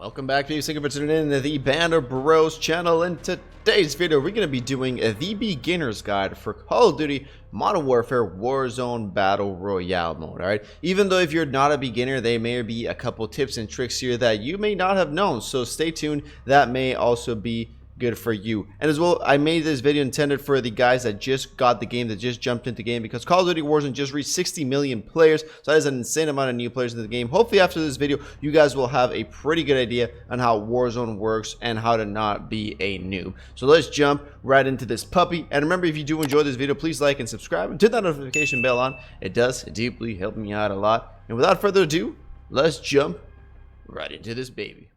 Welcome back, people. Thank you for tuning in to the Battle Bros channel. In today's video, we're going to be doing the beginner's guide for Call of Duty Modern Warfare Warzone Battle Royale mode. All right, even though if you're not a beginner, there may be a couple tips and tricks here that you may not have known. So stay tuned. That may also be good for you. And as well, I made this video intended for the guys that just got the game, that just jumped into the game, because Call of Duty Warzone just reached 60 million players. So that is an insane amount of new players in the game. Hopefully after this video, you guys will have a pretty good idea on how Warzone works and how to not be a noob. So let's jump right into this puppy. And remember, if you do enjoy this video, please like and subscribe and turn that notification bell on. It does deeply help me out a lot. And without further ado, let's jump right into this baby.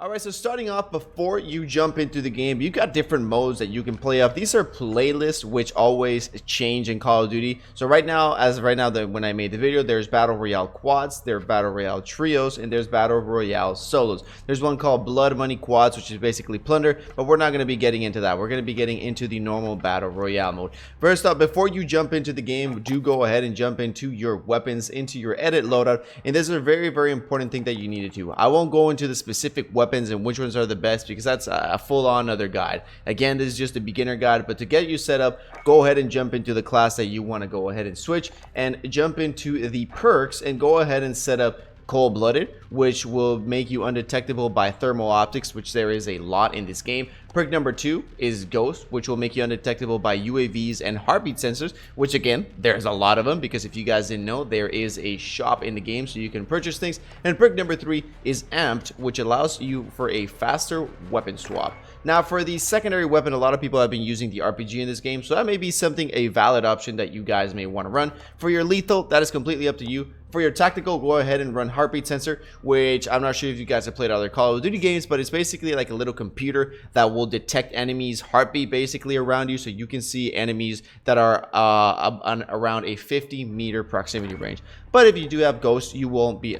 Alright, so starting off, before you jump into the game, you got different modes that you can play off. These are playlists which always change in Call of Duty. So right now, as of right now, when I made the video, there's Battle Royale Quads, there's Battle Royale Trios, and there's Battle Royale Solos. There's one called Blood Money Quads, which is basically plunder, but we're not going to be getting into that. We're going to be getting into the normal Battle Royale mode. First up, before you jump into the game, do go ahead and jump into your weapons, into your edit loadout, and this is a very, very important thing that you need to do. I won't go into the specific weapons and which ones are the best, because that's a full-on other guide. Again, this is just a beginner guide, but to get you set up, go ahead and jump into the class that you want to go ahead and switch, and jump into the perks and go ahead and set up Cold-Blooded, which will make you undetectable by thermal optics, which there is a lot in this game. Perk number 2 is Ghost, which will make you undetectable by UAVs and heartbeat sensors, which again, there's a lot of them, because if you guys didn't know, there is a shop in the game so you can purchase things. And perk number 3 is Amped, which allows you for a faster weapon swap. Now, for the secondary weapon, a lot of people have been using the RPG in this game, so that may be something, a valid option that you guys may want to run. For your lethal, that is completely up to you. For your tactical, go ahead and run Heartbeat Sensor, which I'm not sure if you guys have played other Call of Duty games, but it's basically like a little computer that will detect enemies' heartbeat basically around you, so you can see enemies that are around a 50-meter proximity range. But if you do have Ghost, you won't be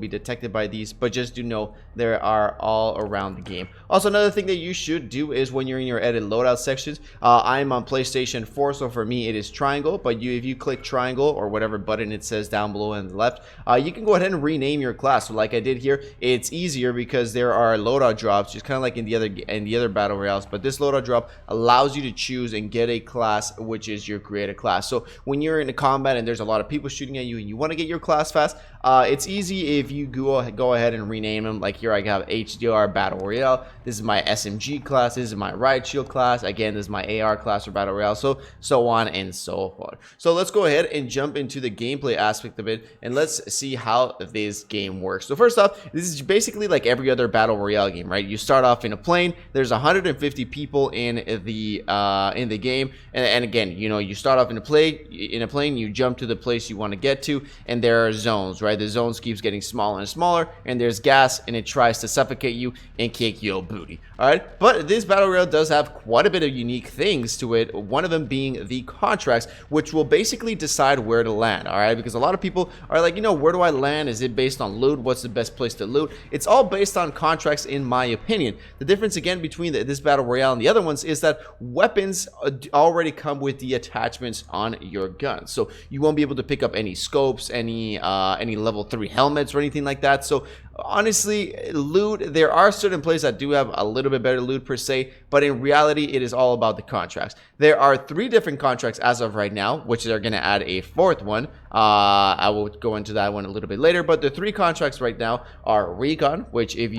detected by these, but just do know they are all around the game. Also, another thing that you should do is when you're in your edit loadout sections, I'm on PlayStation 4, so for me it is triangle, but if you click triangle or whatever button it says down below on the left, you can go ahead and rename your class. So like I did here, it's easier because there are loadout drops, just kind of like in the other battle royales, but this loadout drop allows you to choose and get a class which is your created class. So when you're in a combat and there's a lot of people shooting at you and you want to get your class fast, it's easy if you go ahead and rename them. Like here I have HDR Battle Royale, this is my SMG class, this is my Riot Shield class, again this is my AR class for Battle Royale, so on and so forth. So let's go ahead and jump into the gameplay aspect of it, and let's see how this game works. So first off, this is basically like every other Battle Royale game, right? You start off in a plane, there's 150 people in the game, and again, you know, you start off in a plane, you jump to the place you want to get to, and there are zones, right? The zones keeps getting smaller and smaller, and there's gas, and it tries to suffocate you and kick your booty. All right, but this Battle Royale does have quite a bit of unique things to it, one of them being the contracts, which will basically decide where to land. All right, because a lot of people are like, you know, where do I land? Is it based on loot? What's the best place to loot? It's all based on contracts, in my opinion. The difference again between this Battle Royale and the other ones is that weapons already come with the attachments on your gun, so you won't be able to pick up any scopes, any level 3 helmets or anything like that. So honestly, loot, there are certain places that do have a little bit better loot per se, but in reality it is all about the contracts. There are 3 different contracts as of right now, which they're going to add a 4th one. I will go into that one a little bit later, but the 3 contracts right now are Recon, which if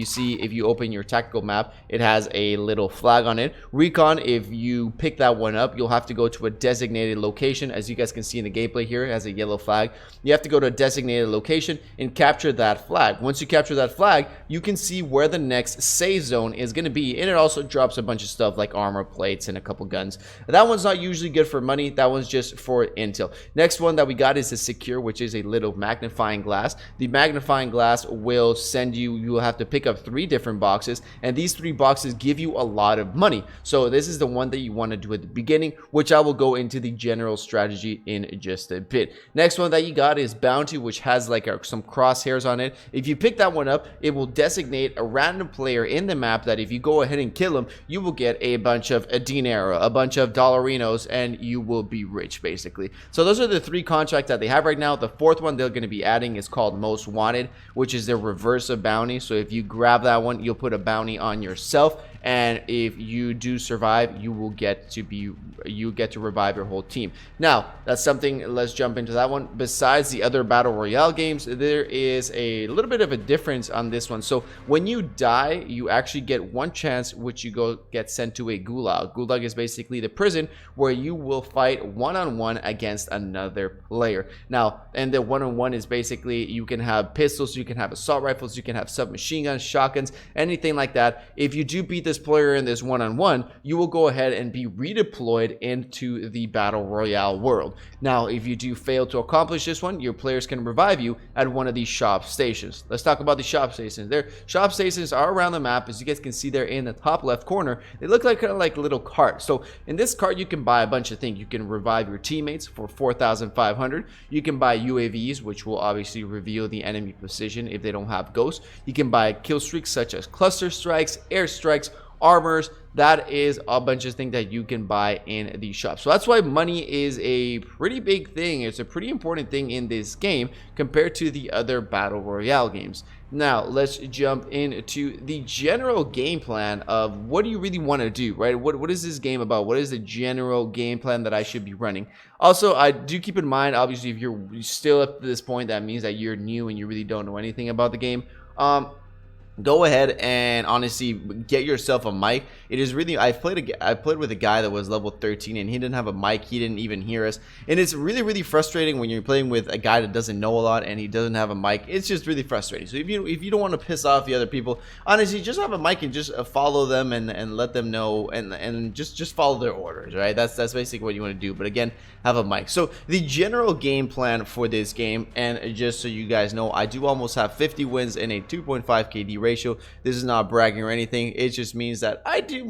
you open your tactical map, it has a little flag on it. Recon, if you pick that one up, you'll have to go to a designated location. As you guys can see in the gameplay here, it has a yellow flag. You have to go to a designated location and capture that flag. Once you capture that flag, you can see where the next safe zone is going to be, and it also drops a bunch of stuff like armor plates and a couple guns. That one's not usually good for money, that one's just for intel. Next one that we got is the Secure, which is a little magnifying glass. The magnifying glass will send you'll have to pick up 3 different boxes, and these 3 boxes give you a lot of money. So this is the one that you want to do at the beginning, which I will go into the general strategy in just a bit. Next one that you got is Bounty, which has like some crosshairs on it. If you pick that one one up, it will designate a random player in the map that if you go ahead and kill him, you will get a bunch of dinero, a bunch of dollarinos, and you will be rich, basically. So those are the 3 contracts that they have right now. The 4th one they're going to be adding is called Most Wanted, which is their reverse of bounty. So if you grab that one, you'll put a bounty on yourself, and if you do survive, you get to revive your whole team. Now that's something. Let's jump into that one. Besides the other battle royale games, there is a little bit of a difference on this one. So when you die, you actually get 1 chance, which you get sent to a gulag. Gulag is basically the prison where you will fight one-on-one against another player. Now, and the one-on-one is basically, you can have pistols, you can have assault rifles, you can have submachine guns, shotguns, anything like that. If you do beat this player in this one-on-one, you will go ahead and be redeployed into the battle royale world. Now, if you do fail to accomplish this one, your players can revive you at one of these shop stations. Let's talk about the shop stations. Their shop stations are around the map. As you guys can see there in the top left corner, they look like kind of like little carts. So in this cart, you can buy a bunch of things. You can revive your teammates for 4,500. You can buy UAVs, which will obviously reveal the enemy position if they don't have ghosts. You can buy kill streaks such as cluster strikes, air strikes, armors. That is a bunch of things that you can buy in the shop. So that's why money is a pretty big thing. It's a pretty important thing in this game compared to the other battle royale games. Now let's jump into the general game plan of what do you really want to do, right? What is this game about? What is the general game plan that I should be running? Also, I do keep in mind, obviously, if you're still up to this point, that means that you're new and you really don't know anything about the game. Go ahead and honestly get yourself a mic. It is really, I played with a guy that was level 13 and he didn't have a mic. He didn't even hear us, and it's really frustrating when you're playing with a guy that doesn't know a lot and he doesn't have a mic. It's just really frustrating. So if you don't want to piss off the other people, honestly, just have a mic and just follow them and let them know and just follow their orders, right? That's basically what you want to do. But again, have a mic. So the general game plan for this game, and just so you guys know, I do almost have 50 wins and a 2.5 KD ratio. This is not bragging or anything. It just means that I do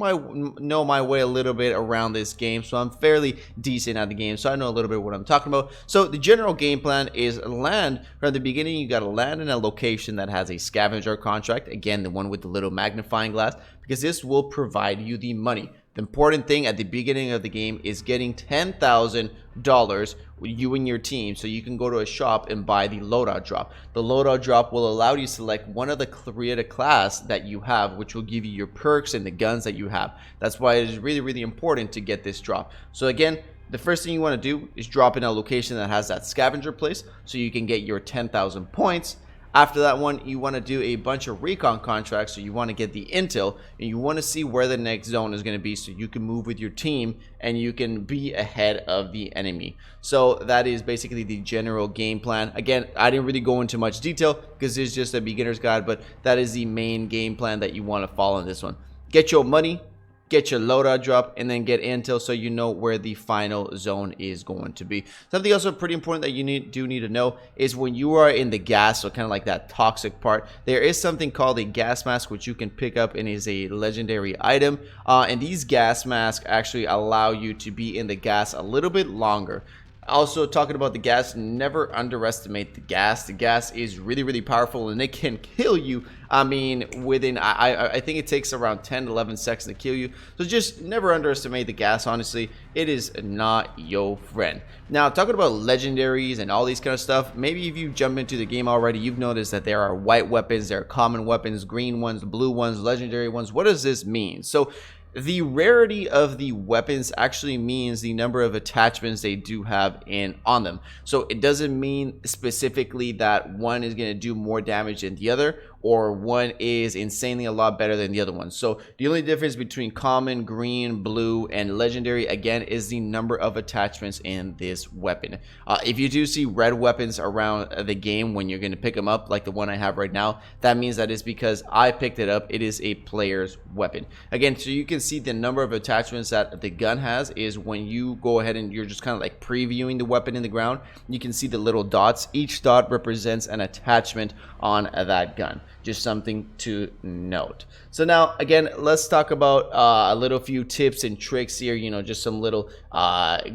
know my way a little bit around this game, so I'm fairly decent at the game, so I know a little bit what I'm talking about. So the general game plan is land. From the beginning, you got to land in a location that has a scavenger contract, again the one with the little magnifying glass, because this will provide you the money. The important thing at the beginning of the game is getting $10,000, you and your team, so you can go to a shop and buy the loadout drop. The loadout drop will allow you to select one of the creative class that you have, which will give you your perks and the guns that you have. That's why it is really important to get this drop. So again, the first thing you want to do is drop in a location that has that scavenger place so you can get your 10,000 points. After that one, you want to do a bunch of recon contracts, so you want to get the intel and you want to see where the next zone is going to be so you can move with your team and you can be ahead of the enemy. So that is basically the general game plan. Again, I didn't really go into much detail because it's just a beginner's guide, but that is the main game plan that you want to follow in this one. Get your money, get your loadout drop, and then get intel so you know where the final zone is going to be. Something also pretty important that you do need to know is when you are in the gas, so kind of like that toxic part, there is something called a gas mask which you can pick up and is a legendary item, and these gas masks actually allow you to be in the gas a little bit longer. Also, talking about the gas, never underestimate the gas. The gas is really powerful and it can kill you. I mean, within I think it takes around 10-11 seconds to kill you. So just never underestimate the gas. Honestly, it is not your friend. Now, talking about legendaries and all these kind of stuff, maybe if you jump into the game already, you've noticed that there are white weapons, there are common weapons, green ones, blue ones, legendary ones. What does this mean? So the rarity of the weapons actually means the number of attachments they do have on them. So it doesn't mean specifically that one is going to do more damage than the other, or one is insanely a lot better than the other one. So the only difference between common, green, blue, and legendary, again, is the number of attachments in this weapon. If you do see red weapons around the game when you're going to pick them up, like the one I have right now, that means that is because I picked it up. It is a player's weapon. Again, so you can see the number of attachments that the gun has is when you go ahead and you're just kind of like previewing the weapon in the ground. You can see the little dots. Each dot represents an attachment on that gun. just something to note. So now again, let's talk about a little few tips and tricks here, you know, just some little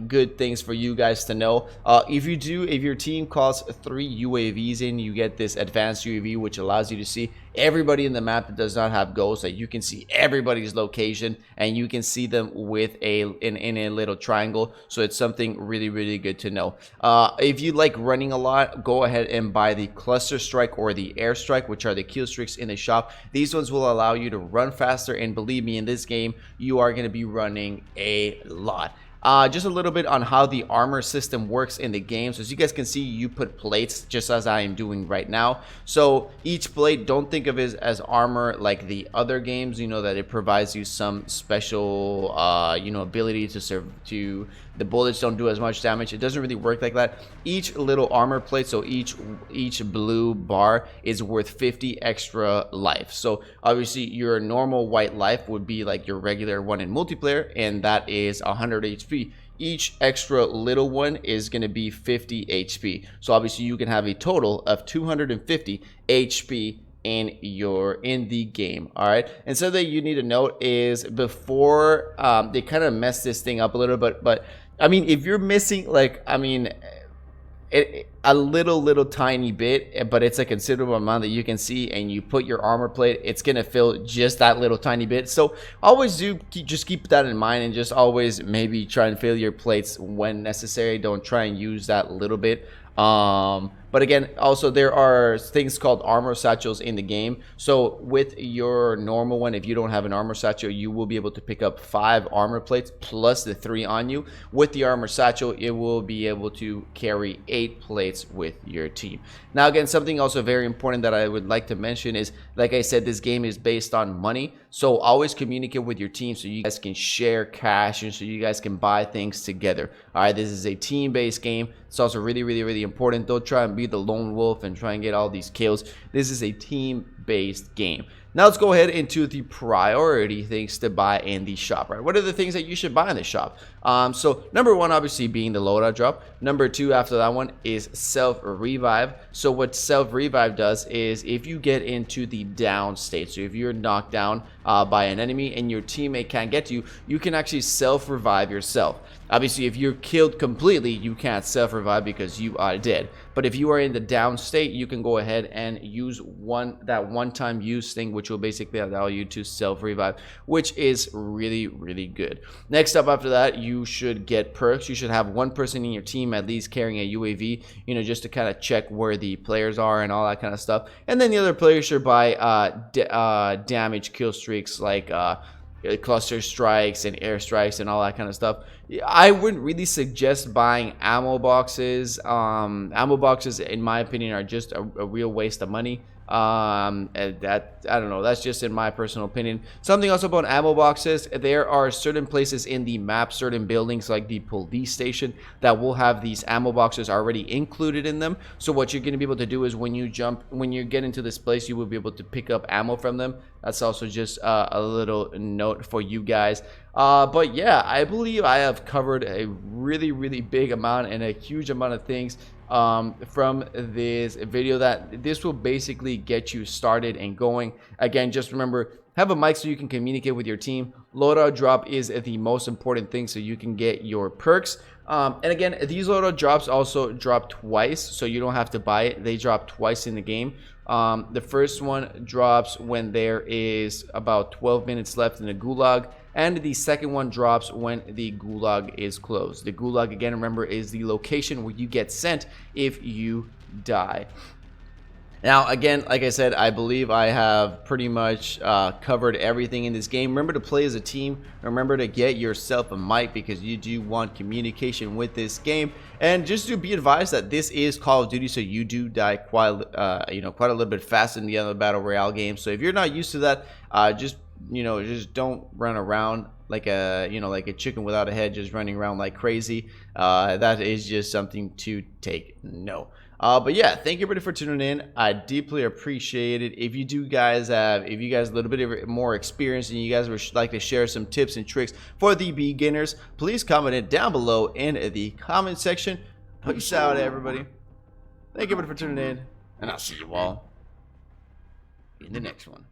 good things for you guys to know. If your team calls 3 UAVs in, you get this advanced UAV, which allows you to see everybody in the map that does not have ghosts. That you can see everybody's location and you can see them with in a little triangle. So it's something really good to know. If you like running a lot, go ahead and buy the cluster strike or the air strike, which are the kill streaks in the shop. These ones will allow you to run faster, and believe me, in this game you are going to be running a lot. Just a little bit on how the armor system works in the game. So as you guys can see, you put plates just as I am doing right now. So each plate, don't think of it as armor like the other games, you know, that it provides you some special you know, ability to serve to the bullets don't do as much damage. It doesn't really work like that. Each little armor plate, so each blue bar is worth 50 extra life. So obviously your normal white life would be like your regular one in multiplayer, and that is 100 HP. Each extra little one is going to be 50 HP. So obviously you can have a total of 250 HP in the game. All right, and so that you need to note is before they kind of mess this thing up a little bit, but I mean, if you're missing, like, I mean, a little tiny bit, but it's a considerable amount that you can see, and you put your armor plate, it's gonna fill just that little tiny bit. So always just keep that in mind, and just always maybe try and fill your plates when necessary. Don't try and use that little bit. But again, also there are things called armor satchels in the game. So with your normal one, if you don't have an armor satchel, you will be able to pick up 5 armor plates plus the 3 on you. With the armor satchel, it will be able to carry 8 plates with your team. Now again, something also very important that I would like to mention is, like I said, this game is based on money. So always communicate with your team so you guys can share cash and so you guys can buy things together. All right, this is a team-based game. It's also really important. Don't try and be the lone wolf and try and get all these kills. This is a team-based game. Now let's go ahead into the priority things to buy in the shop, right? What are the things that you should buy in the shop? So number 1, obviously, being the loadout drop. Number 2 after that one is self-revive. So what self-revive does is if you get into the down state, so if you're knocked down by an enemy and your teammate can't get to you, you can actually self-revive yourself. Obviously, if you're killed completely, you can't self-revive because you are dead. But if you are in the down state, you can go ahead and use that one-time use thing, which will basically allow you to self-revive, which is really good. Next up after that, you should get perks. You should have one person in your team at least carrying a UAV, you know, just to kind of check where the players are and all that kind of stuff. And then the other players should buy damage kill streaks like cluster strikes and air strikes and all that kind of stuff. I wouldn't really suggest buying ammo boxes. Ammo boxes, in my opinion, are just a real waste of money. That, I don't know, that's just in my personal opinion. Something else about ammo boxes, there are certain places in the map, certain buildings like the police station, that will have these ammo boxes already included in them. So what you're going to be able to do is when you get into this place, you will be able to pick up ammo from them. That's also just a little note for you guys. But yeah, I believe I have covered a really big amount and a huge amount of things from this video. That this will basically get you started and going. Again, just remember, have a mic so you can communicate with your team. Loadout drop is the most important thing so you can get your perks. And again, these loadout drops also drop twice, so you don't have to buy it. They drop twice in the game. The first one drops when there is about 12 minutes left in the gulag, and the second one drops when the gulag is closed. The gulag, again, remember, is the location where you get sent if you die. Now, again, like I said, I believe I have pretty much covered everything in this game. Remember to play as a team. Remember to get yourself a mic because you do want communication with this game. And just to be advised that this is Call of Duty, so you do die quite a little bit faster than the other Battle Royale games. So if you're not used to that, just don't run around like a chicken without a head, just running around like crazy. That is just something to take note. But yeah, thank you everybody for tuning in. I deeply appreciate it. If you guys a little bit more experience and you guys would like to share some tips and tricks for the beginners, please comment it down below in the comment section. Peace out, everybody. Thank you everybody for tuning in, and I'll see you all in the next one.